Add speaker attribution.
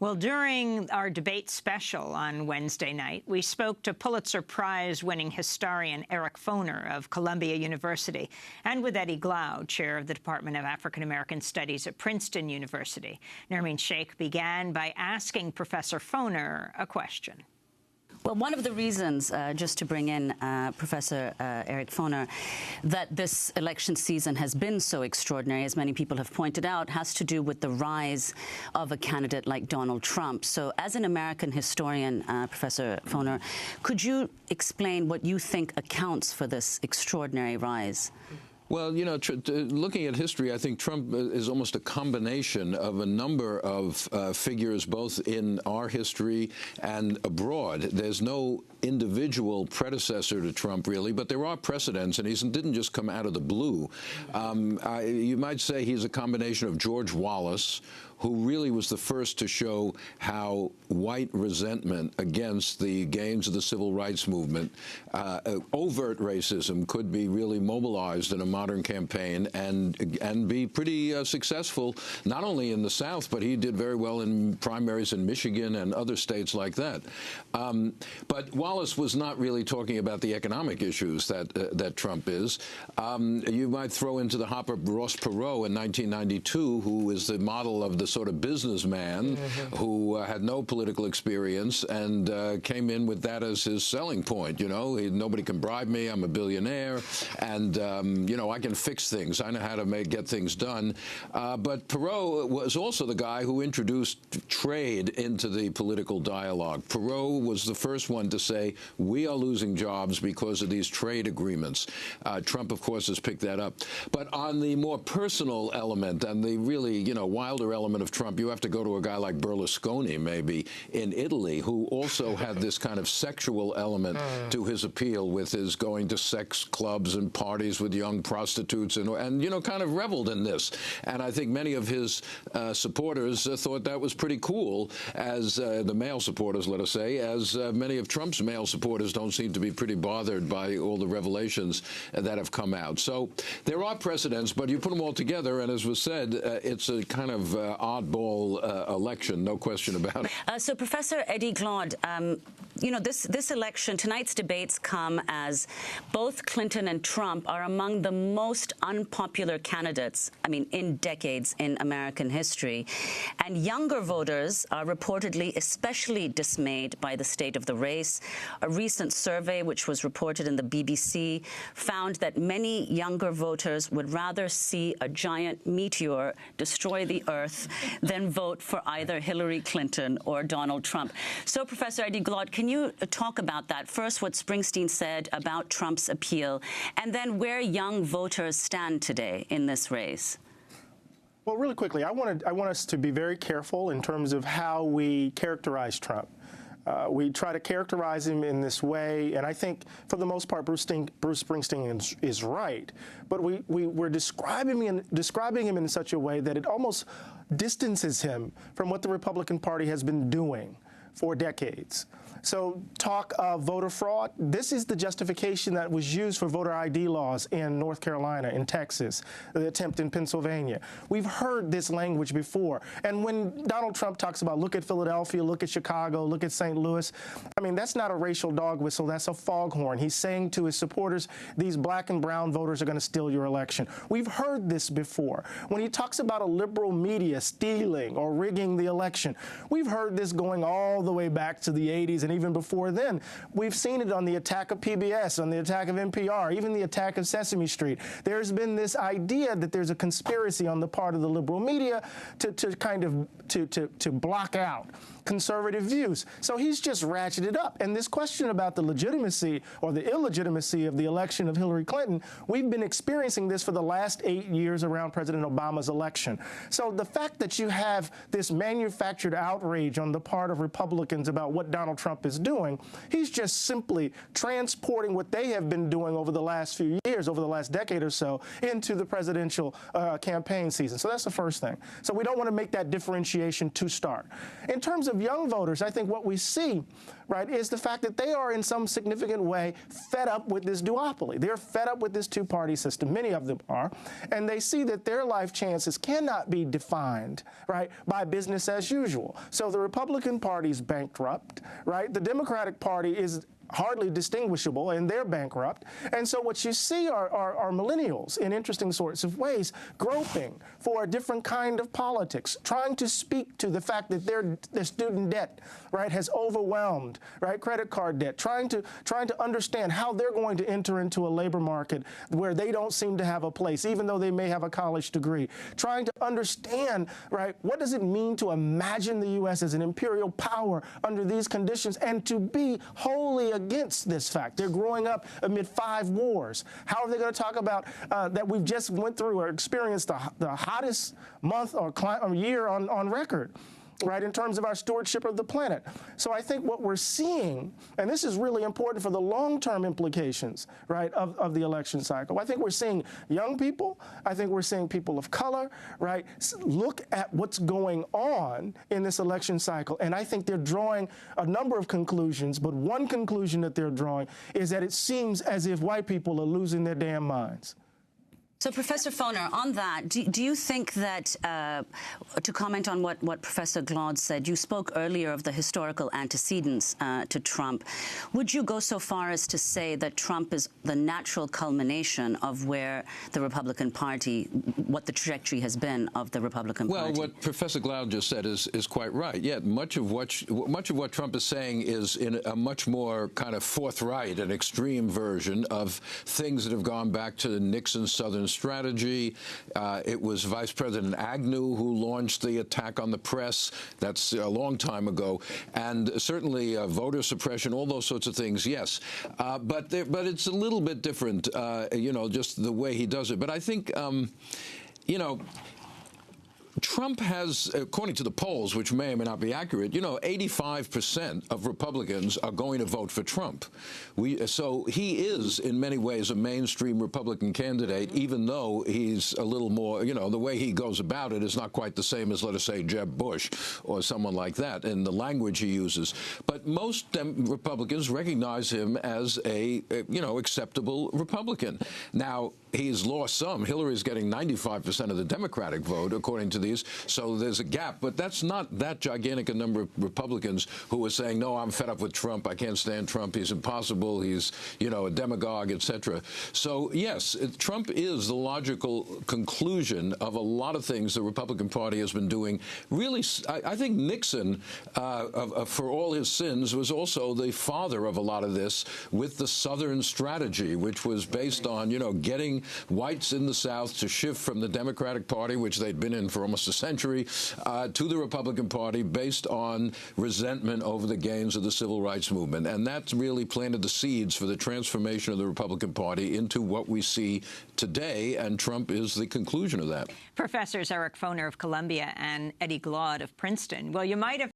Speaker 1: Well, during our debate special on Wednesday night, we spoke to Pulitzer Prize-winning historian Eric Foner of Columbia University and with Eddie Glaude, chair of the Department of African American Studies at Princeton University. Nermeen Sheikh began by asking Professor Foner a question.
Speaker 2: Well, one of the reasons, just to bring in Professor Eric Foner, that this election season has been so extraordinary, as many people have pointed out, has to do with the rise of a candidate like Donald Trump. So as an American historian, Professor Foner, could you explain what you think accounts for this extraordinary rise?
Speaker 3: Well, you know, looking at history, I think Trump is almost a combination of a number of figures, both in our history and abroad. There's no individual predecessor to Trump, really, but there are precedents, and he didn't just come out of the blue. You might say he's a combination of George Wallace, who really was the first to show how white resentment against the gains of the civil rights movement, overt racism, could be really mobilized in a modern campaign and be pretty successful, not only in the South, but he did very well in primaries in Michigan and other states like that. But Wallace was not really talking about the economic issues that Trump is. You might throw into the hopper Ross Perot in 1992, who is the model of the sort of businessman who had no political experience and came in with that as his selling point. You know, nobody can bribe me. I'm a billionaire, and you know, I can fix things. I know how to get things done. But Perot was also the guy who introduced trade into the political dialogue. Perot was the first one to say, we are losing jobs because of these trade agreements. Trump, of course, has picked that up. But on the more personal element and the really, you know, wilder element of Trump, you have to go to a guy like Berlusconi, maybe, in Italy, who also had this kind of sexual element to his appeal with his going to sex clubs and parties with young prostitutes and you know, kind of reveled in this. And I think many of his supporters thought that was pretty cool, as the male supporters, let us say, as many of Trump's male supporters don't seem to be pretty bothered by all the revelations that have come out. So there are precedents, but you put them all together, and as was said, it's a kind of oddball election, no question about it.
Speaker 2: So, Professor Eddie Glaude, you know, this election, tonight's debates come as both Clinton and Trump are among the most unpopular candidates, I mean, in decades in American history. And younger voters are reportedly especially dismayed by the state of the race. A recent survey, which was reported in the BBC, found that many younger voters would rather see a giant meteor destroy the Earth than vote for either Hillary Clinton or Donald Trump. So, Professor Eddie Glaude, can you talk about that? First, what Springsteen said about Trump's appeal, and then where young voters stand today in this race?
Speaker 4: Well, really quickly, I want us to be very careful in terms of how we characterize Trump. We try to characterize him in this way, and I think, for the most part, Bruce Springsteen is right. But we're describing him in such a way that it almost distances him from what the Republican Party has been doing for decades. So talk of voter fraud, this is the justification that was used for voter ID laws in North Carolina, in Texas, the attempt in Pennsylvania. We've heard this language before. And when Donald Trump talks about look at Philadelphia, look at Chicago, look at St. Louis, I mean, that's not a racial dog whistle, that's a foghorn. He's saying to his supporters, these black and brown voters are going to steal your election. We've heard this before. When he talks about a liberal media stealing or rigging the election, we've heard this going all the way back to the 80s and even before then. We've seen it on the attack of PBS, on the attack of NPR, even the attack of Sesame Street. There's been this idea that there's a conspiracy on the part of the liberal media to block out conservative views. So he's just ratcheted up. And this question about the legitimacy or the illegitimacy of the election of Hillary Clinton, we've been experiencing this for the last 8 years around President Obama's election. So the fact that you have this manufactured outrage on the part of Republicans Republicans about what Donald Trump is doing. He's just simply transporting what they have been doing over the last few years, over the last decade or so, into the presidential campaign season. So that's the first thing. So we don't want to make that differentiation to start. In terms of young voters, I think what we see, right, is the fact that they are in some significant way fed up with this duopoly. They're fed up with this two-party system. Many of them are. And they see that their life chances cannot be defined, right, by business as usual. So the Republican Party's bankrupt, right? The Democratic Party is hardly distinguishable, and they're bankrupt. And so what you see are millennials in interesting sorts of ways groping for a different kind of politics, trying to speak to the fact that their student debt, right, has overwhelmed, right, credit card debt, trying to understand how they're going to enter into a labor market where they don't seem to have a place, even though they may have a college degree, trying to understand, right, what does it mean to imagine the U.S. as an imperial power under these conditions and to be wholly against this fact. They're growing up amid 5 wars. How are they going to talk about that we've just went through or experienced the hottest month or year on record, right, in terms of our stewardship of the planet? So I think what we're seeing, and this is really important for the long-term implications, right, of the election cycle. I think we're seeing young people. I think we're seeing people of color, right, look at what's going on in this election cycle. And I think they're drawing a number of conclusions, but one conclusion that they're drawing is that it seems as if white people are losing their damn minds.
Speaker 2: So, Professor Foner, on that, do you think that, to comment on what Professor Glaude said, you spoke earlier of the historical antecedents to Trump. Would you go so far as to say that Trump is the natural culmination of where the Republican Party, what the trajectory has been of the Republican Party?
Speaker 3: Well, what Professor Glaude just said is quite right. Yeah, much of what Trump is saying is in a much more kind of forthright and extreme version of things that have gone back to Nixon's Southern strategy. It was Vice President Agnew who launched the attack on the press. That's a long time ago. And certainly voter suppression, all those sorts of things, yes. But it's a little bit different, you know, just the way he does it. But I think, you know, Trump has, according to the polls, which may or may not be accurate, you know, 85% of Republicans are going to vote for Trump. So he is, in many ways, a mainstream Republican candidate, even though he's a little more, you know, the way he goes about it is not quite the same as, let us say, Jeb Bush or someone like that in the language he uses. But most Republicans recognize him as a, you know, acceptable Republican. Now, he's lost some. Hillary's getting 95% of the Democratic vote, according to these, so there's a gap. But that's not that gigantic a number of Republicans who are saying, no, I'm fed up with Trump. I can't stand Trump. He's impossible. He's, you know, a demagogue, etc. So, yes, Trump is the logical conclusion of a lot of things the Republican Party has been doing. Really, I think Nixon, for all his sins, was also the father of a lot of this with the Southern strategy, which was based on, you know, getting whites in the South to shift from the Democratic Party, which they'd been in for almost a century, to the Republican Party based on resentment over the gains of the civil rights movement. And that's really planted the seeds for the transformation of the Republican Party into what we see today, and Trump is the conclusion of that.
Speaker 1: Professors Eric Foner of Columbia and Eddie Glaude of Princeton. Well, you might have